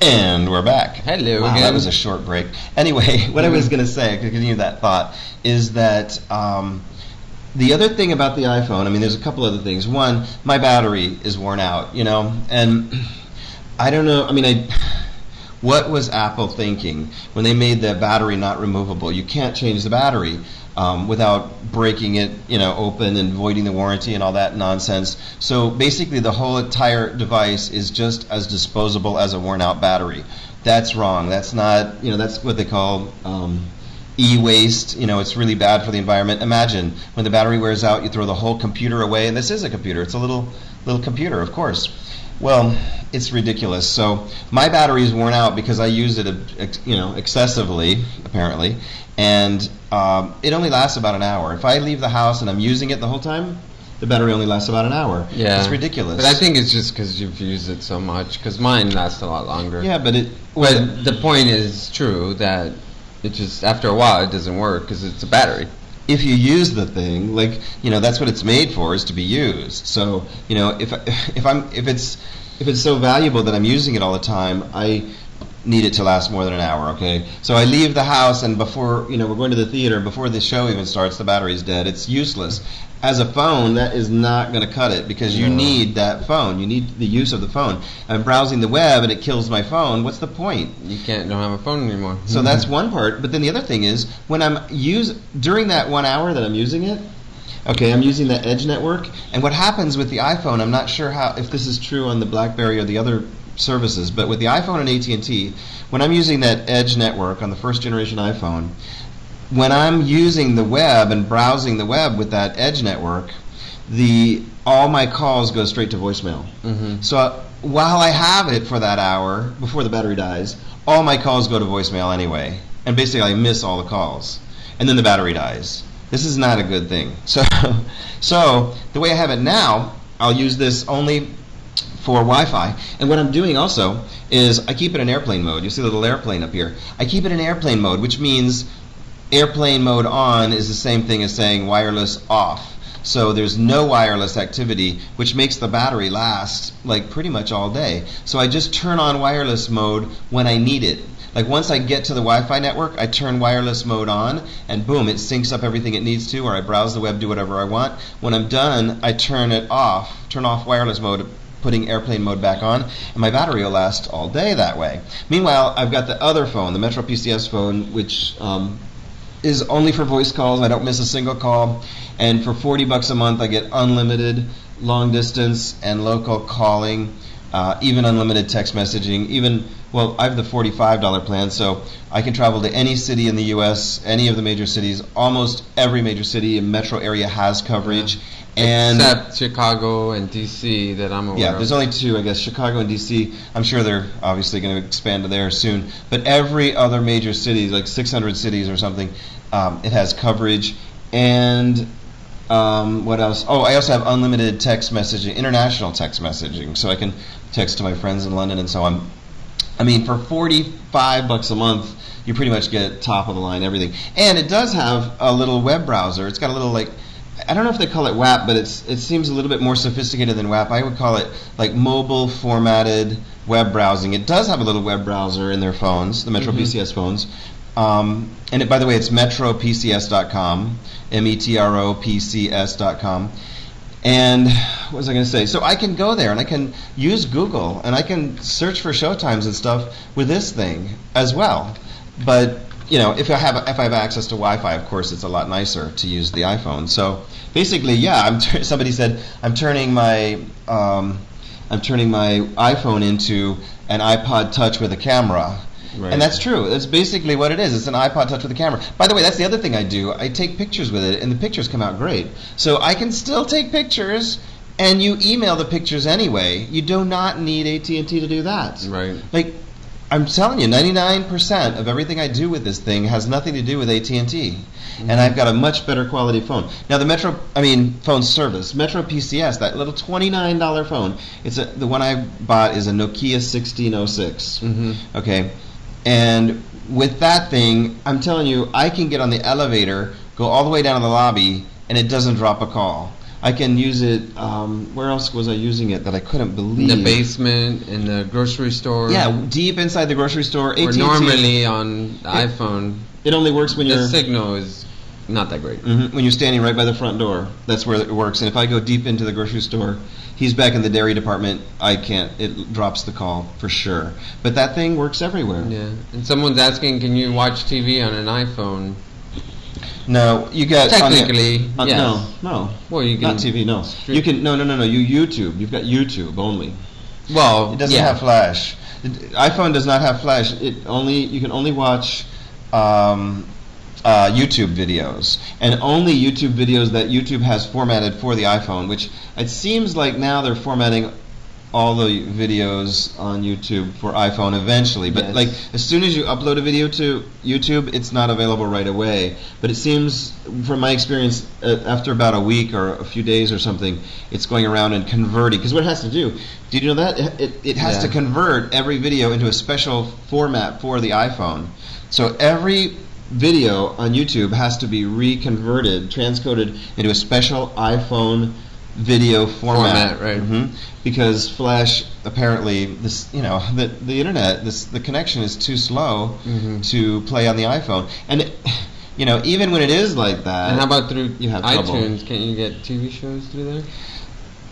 And we're back. Hello Wow, again. that was a short break. Anyway, what I was going to say, to continue that thought, is that the other thing about the iPhone, I mean, there's a couple other things. One, my battery is worn out, you know, and I don't know, I mean, what was Apple thinking when they made the battery not removable? You can't change the battery without breaking it, you know, open and voiding the warranty and all that nonsense. So basically, the whole entire device is just as disposable as a worn-out battery. That's wrong. That's not, you know, that's what they call e-waste. You know, it's really bad for the environment. Imagine when the battery wears out, you throw the whole computer away, and this is a computer. It's a little computer, of course. Well, it's ridiculous. So my battery is worn out because I used it, you know, excessively, apparently, and it only lasts about an hour. If I leave the house and I'm using it the whole time, the battery only lasts about an hour. Yeah, it's ridiculous. But I think it's just because you've used it so much. Because mine lasts a lot longer. Yeah, but But the point is true that it just after a while it doesn't work because it's a battery. If you use the thing, like, you know, that's what it's made for, is to be used. So, you know, if it's so valuable that I'm using it all the time, I need it to last more than an hour, okay? So I leave the house, and before, you know, we're going to the theater, before the show even starts, the battery's dead. It's useless. As a phone, that is not going to cut it, because you need that phone. You need the use of the phone. I'm browsing the web and it kills my phone. What's the point? You don't have a phone anymore. So that's one part. But then the other thing is, when during that 1 hour that I'm using it, okay, I'm using the Edge network, and what happens with the iPhone, I'm not sure if this is true on the BlackBerry or the other services, but with the iPhone and AT&T, when I'm using that Edge network on the first generation iPhone, when I'm using the web and browsing the web with that Edge network, all my calls go straight to voicemail. Mm-hmm. So while I have it for that hour before the battery dies, all my calls go to voicemail anyway, and basically I miss all the calls, and then the battery dies. This is not a good thing. So the way I have it now, I'll use this only for Wi-Fi. And what I'm doing also is I keep it in airplane mode. You see the little airplane up here. I keep it in airplane mode, which means airplane mode on is the same thing as saying wireless off. So there's no wireless activity, which makes the battery last like pretty much all day. So I just turn on wireless mode when I need it. Like once I get to the Wi-Fi network, I turn wireless mode on, and boom, it syncs up everything it needs to, or I browse the web, do whatever I want. When I'm done, I turn off wireless mode, putting airplane mode back on, and my battery will last all day that way. Meanwhile, I've got the other phone, the Metro PCS phone, which is only for voice calls. I don't miss a single call, and for $40 a month, I get unlimited long distance and local calling, even unlimited text messaging, I have the $45 plan, so I can travel to any city in the U.S., any of the major cities. Almost every major city and metro area has coverage. And except Chicago and D.C. that I'm aware of. Yeah, there's only two, I guess, Chicago and D.C. I'm sure they're obviously going to expand to there soon. But every other major city, like 600 cities or something, it has coverage. And what else? Oh, I also have unlimited text messaging, international text messaging, so I can text to my friends in London and so on. I mean, for $45 a month, you pretty much get top of the line everything. And it does have a little web browser. It's got a little, like, I don't know if they call it WAP, but it seems a little bit more sophisticated than WAP. I would call it like mobile formatted web browsing. It does have a little web browser in their phones, the Metro PCS phones. And by the way, it's metropcs.com, metropcs.com. And what was I going to say? So I can go there and I can use Google and I can search for showtimes and stuff with this thing as well. But you know, if I have access to Wi-Fi, of course, it's a lot nicer to use the iPhone. So basically, yeah, somebody said I'm turning my iPhone into an iPod Touch with a camera. Right. And that's true. That's basically what it is. It's an iPod Touch with a camera. By the way, that's the other thing I do. I take pictures with it, and the pictures come out great. So I can still take pictures, and you email the pictures anyway. You do not need AT&T to do that. Right. Like, I'm telling you, 99% of everything I do with this thing has nothing to do with AT&T. And I've got a much better quality phone. Now the phone service, Metro PCS, that little $29 phone, the one I bought is a Nokia 1606. Okay. And with that thing, I'm telling you, I can get on the elevator, go all the way down to the lobby, and it doesn't drop a call. I can use it. Where else was I using it that I couldn't believe? In the basement, in the grocery store. Yeah, deep inside the grocery store. Or AT&T, normally on the iPhone, it only works when the you're signal is not that great. when you're standing right by the front door. That's where it works. And if I go deep into the grocery store, he's back in the dairy department. I can't. It drops the call for sure. But that thing works everywhere. Yeah, and someone's asking, can you watch TV on an iPhone? No, you got Technically, yes. No. Well, you can Not TV. No, you can. No. You YouTube. You've got YouTube only. Well, It doesn't have Flash. iPhone does not have Flash. You can only watch YouTube videos, and only YouTube videos that YouTube has formatted for the iPhone. Which it seems like now they're formatting all the videos on YouTube for iPhone eventually. But Yes. like as soon as you upload a video to YouTube, it's not available right away. But it seems, from my experience, after about a week or a few days or something, it's going around and converting. Because what it has to do, did you know that? It has to Yeah. convert every video into a special format for the iPhone. So every video on YouTube has to be reconverted, transcoded into a special iPhone video format. Right. Because Flash, apparently, the internet, the connection is too slow to play on the iPhone. And even when it is like that, And how about through you have trouble. iTunes? Can't you get TV shows through there?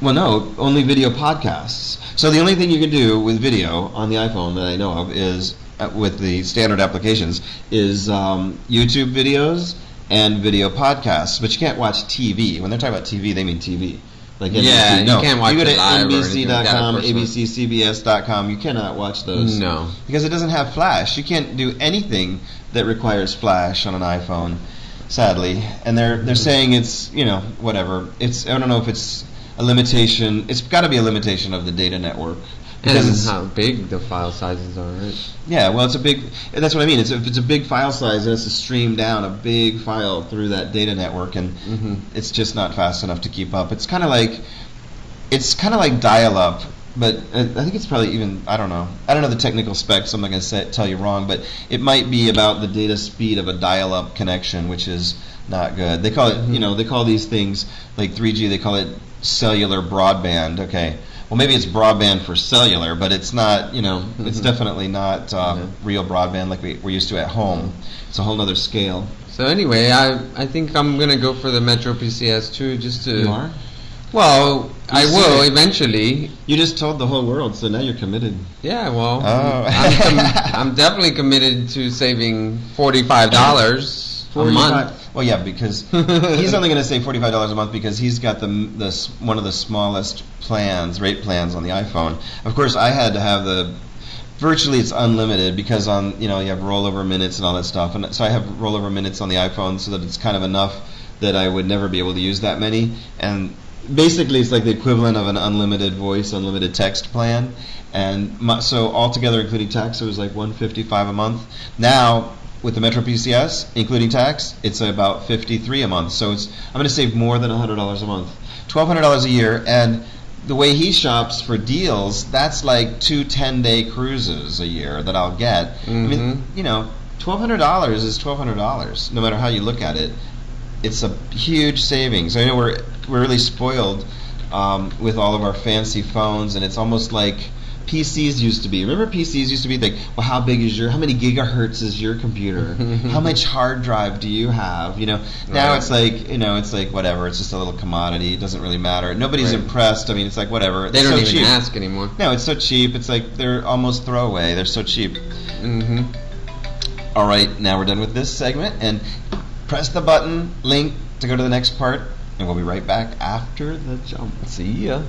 Well, no, only video podcasts. So the only thing you can do with video on the iPhone that I know of is, with the standard applications, is YouTube videos and video podcasts. But you can't watch TV. When they're talking about TV, they mean TV. Like NBC. Yeah, you No, can't watch you go to it live or anything like that, NBC.com, of course not. ABCCBS.com. You cannot watch those. No. Because it doesn't have Flash. You can't do anything that requires Flash on an iPhone, sadly. And they're saying it's, whatever. I don't know if it's a limitation. It's got to be a limitation of the data network. And Because how big the file sizes are, right? yeah, well, it's a big. That's what I mean. It's a big file size, and it's to stream down a big file through that data network, and it's just not fast enough to keep up. It's kind of like dial-up, but I think it's probably even. I don't know the technical specs. I'm not going to tell you wrong, but it might be about the data speed of a dial-up connection, which is not good. They call it. They call these things like 3G. They call it cellular broadband. Okay. Well, maybe it's broadband for cellular, but it's not, it's definitely not real broadband like we're used to at home. It's a whole other scale. So anyway, I think I'm gonna go for the Metro PCS 2 just to. You are? Well, I You will see it. eventually. You just told the whole world, so now you're committed. Yeah, well, Oh. I'm definitely committed to saving $45 a month. Well, yeah, because he's only going to save $45 a month because he's got one of the smallest rate plans on the iPhone. Of course, I had to have virtually it's unlimited because you have rollover minutes and all that stuff, and so I have rollover minutes on the iPhone so that it's kind of enough that I would never be able to use that many. And basically, it's like the equivalent of an unlimited voice, unlimited text plan. And so altogether, including tax, it was like $155 a month. Now, with the Metro PCS, including tax, it's about $53 a month. So I'm going to save more than $100 a month, $1,200 a year. And the way he shops for deals, that's like 2 10-day cruises a year that I'll get. I mean, $1,200 is $1,200, no matter how you look at it. It's a huge savings. I know we're really spoiled with all of our fancy phones, and it's almost like PCs used to be. Remember PCs used to be like, well, how many gigahertz is your computer? How much hard drive do you have? Now Right. it's like whatever. It's just a little commodity. It doesn't really matter. Nobody's Right. impressed. I mean, it's like whatever. They It's don't so even cheap. ask anymore. No, it's so cheap. It's like they're almost throwaway. They're so cheap. Mm-hmm. All right, now we're done with this segment, and press the button link to go to the next part, and we'll be right back after the jump. See ya.